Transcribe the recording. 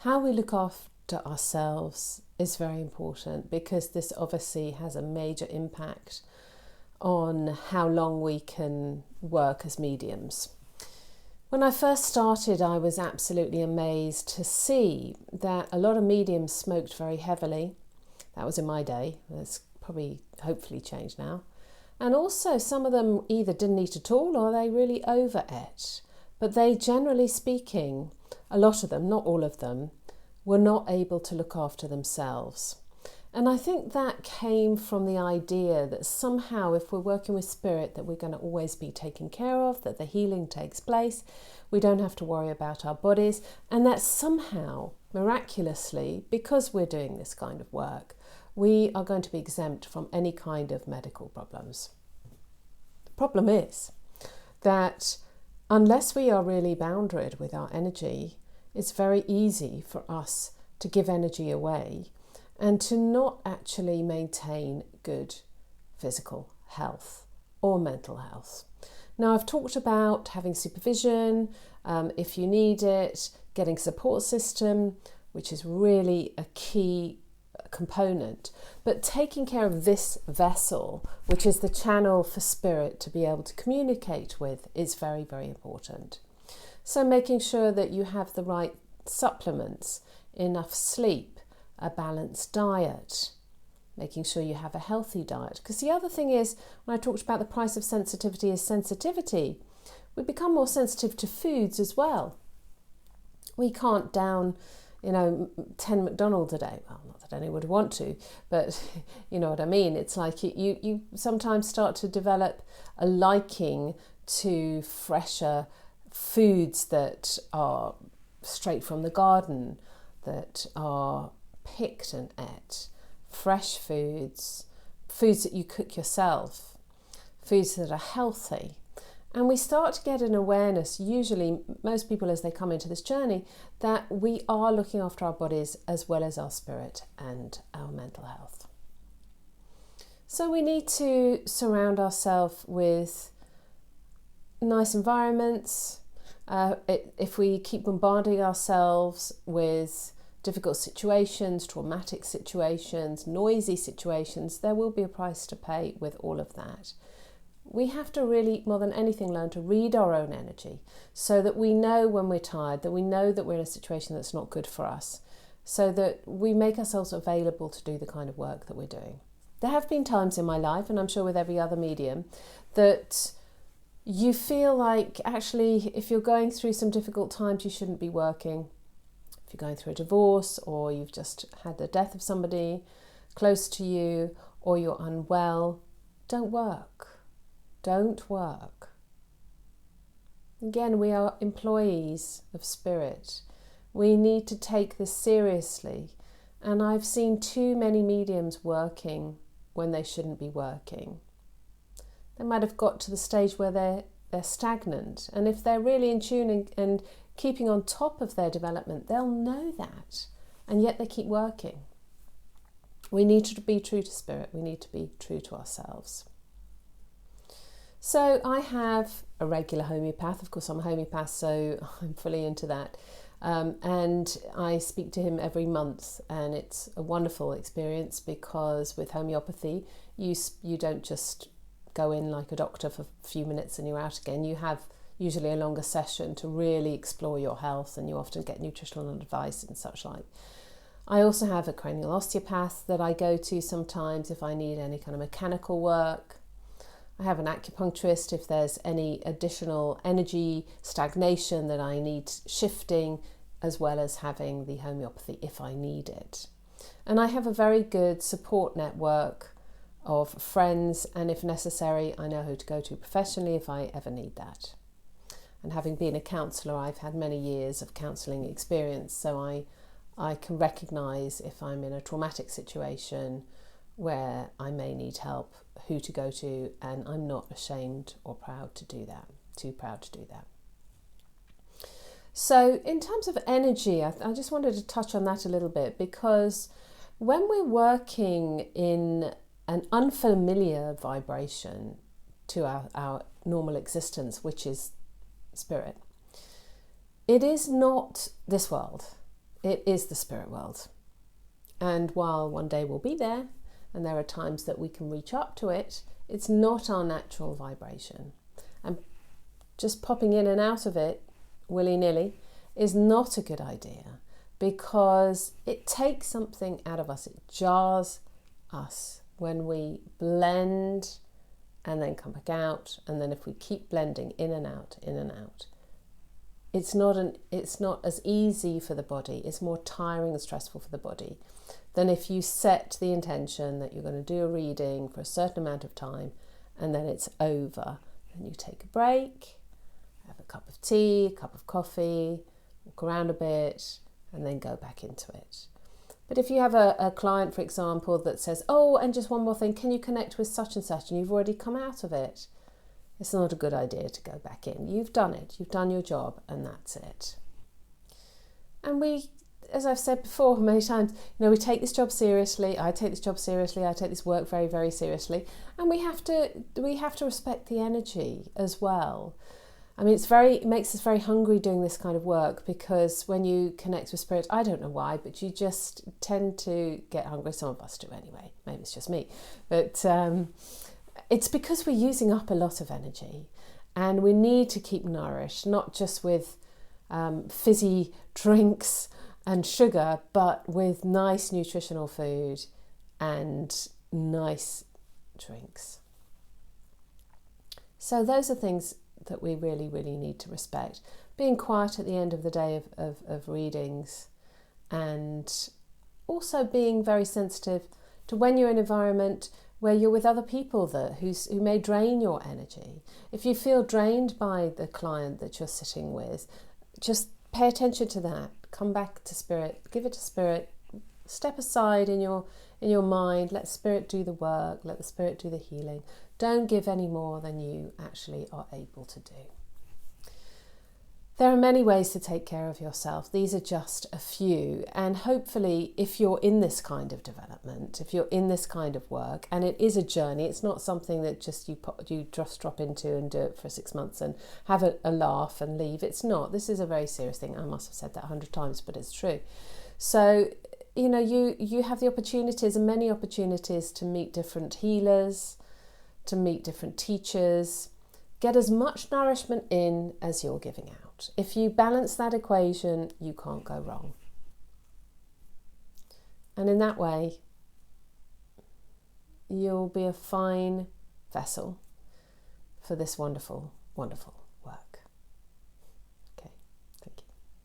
How we look after ourselves is very important, because this obviously has a major impact on how long we can work as mediums. When I first started, I was absolutely amazed to see that a lot of mediums smoked very heavily. That was in my day. It's probably hopefully changed now. And also some of them either didn't eat at all or they really overate. But they, generally speaking, a lot of them, not all of them, were not able to look after themselves. And I think that came from the idea that somehow if we're working with spirit, that we're going to always be taken care of, that the healing takes place, we don't have to worry about our bodies, and that somehow, miraculously, because we're doing this kind of work, we are going to be exempt from any kind of medical problems. The problem is that unless we are really boundaried with our energy, it's very easy for us to give energy away and to not actually maintain good physical health or mental health. Now, I've talked about having supervision, if you need it, getting support system, which is really a key component, but taking care of this vessel, which is the channel for spirit to be able to communicate with, is very, very important. So making sure that you have the right supplements, enough sleep, a balanced diet, making sure you have a healthy diet. Because the other thing is, when I talked about the price of sensitivity is sensitivity, we become more sensitive to foods as well. We can't down 10 McDonald's a day. Well, not that anyone would want to, but you know what I mean. It's like you sometimes start to develop a liking to fresher foods that are straight from the garden, that are picked and ate, fresh foods, foods that you cook yourself, foods that are healthy. And we start to get an awareness, usually most people as they come into this journey, that we are looking after our bodies as well as our spirit and our mental health. So we need to surround ourselves with nice environments. If we keep bombarding ourselves with difficult situations, traumatic situations, noisy situations, there will be a price to pay with all of that. We have to really, more than anything, learn to read our own energy so that we know when we're tired, that we know that we're in a situation that's not good for us, so that we make ourselves available to do the kind of work that we're doing. There have been times in my life, and I'm sure with every other medium, that you feel like actually if you're going through some difficult times, you shouldn't be working. If you're going through a divorce, or you've just had the death of somebody close to you, or you're unwell, don't work. Don't work. Again, we are employees of spirit. We need to take this seriously. And I've seen too many mediums working when they shouldn't be working. They might have got to the stage where they're stagnant. And if they're really in tune and keeping on top of their development, they'll know that. And yet they keep working. We need to be true to spirit. We need to be true to ourselves. So I have a regular homeopath. Of course, I'm a homeopath, so I'm fully into that. And I speak to him every month, and it's a wonderful experience, because with homeopathy, you don't just go in like a doctor for a few minutes and you're out again. You have usually a longer session to really explore your health, and you often get nutritional advice and such like. I also have a cranial osteopath that I go to sometimes if I need any kind of mechanical work. I have an acupuncturist if there's any additional energy stagnation that I need shifting, as well as having the homeopathy if I need it. And I have a very good support network of friends, and if necessary, I know who to go to professionally if I ever need that. And having been a counsellor, I've had many years of counselling experience, so I can recognise if I'm in a traumatic situation where I may need help, who to go to, and I'm not ashamed or proud to do that, too proud to do that. So in terms of energy, I just wanted to touch on that a little bit, because when we're working in an unfamiliar vibration to our normal existence, which is spirit, it is not this world. it is the spirit world. And while one day we'll be there, and there are times that we can reach up to it, it's not our natural vibration. And just popping in and out of it willy-nilly is not a good idea, because it takes something out of us. It jars us when we blend and then come back out, and then if we keep blending in and out, it's not as easy for the body. It's more tiring and stressful for the body than if you set the intention that you're going to do a reading for a certain amount of time and then it's over. And you take a break, have a cup of tea, a cup of coffee, walk around a bit, and then go back into it. But if you have a client, for example, that says, oh, and just one more thing, can you connect with such and such, and you've already come out of it, it's not a good idea to go back in. You've done it, you've done your job, and that's it. And we, as I've said before many times, we take this job seriously. I take this job seriously. I take this work very, very seriously. And we have to respect the energy as well. I mean, it makes us very hungry doing this kind of work, because when you connect with spirit, I don't know why, but you just tend to get hungry. Some of us do anyway. Maybe it's just me. But it's because we're using up a lot of energy, and we need to keep nourished, not just with fizzy drinks and sugar, but with nice nutritional food and nice drinks. So those are things that we really, really need to respect. Being quiet at the end of the day of readings, and also being very sensitive to when you're in an environment where you're with other people who may drain your energy. If you feel drained by the client that you're sitting with, just pay attention to that. Come back to spirit, give it to spirit, step aside in your mind, let spirit do the work, let the spirit do the healing. Don't give any more than you actually are able to do. There are many ways to take care of yourself. These are just a few. And hopefully, if you're in this kind of development, if you're in this kind of work, and it is a journey, it's not something that just you just drop into and do it for 6 months and have a laugh and leave. It's not. This is a very serious thing. I must have said that 100 times, but it's true. So, you have the opportunities, and many opportunities, to meet different healers, to meet different teachers. Get as much nourishment in as you're giving out. If you balance that equation, you can't go wrong. And in that way, you'll be a fine vessel for this wonderful, wonderful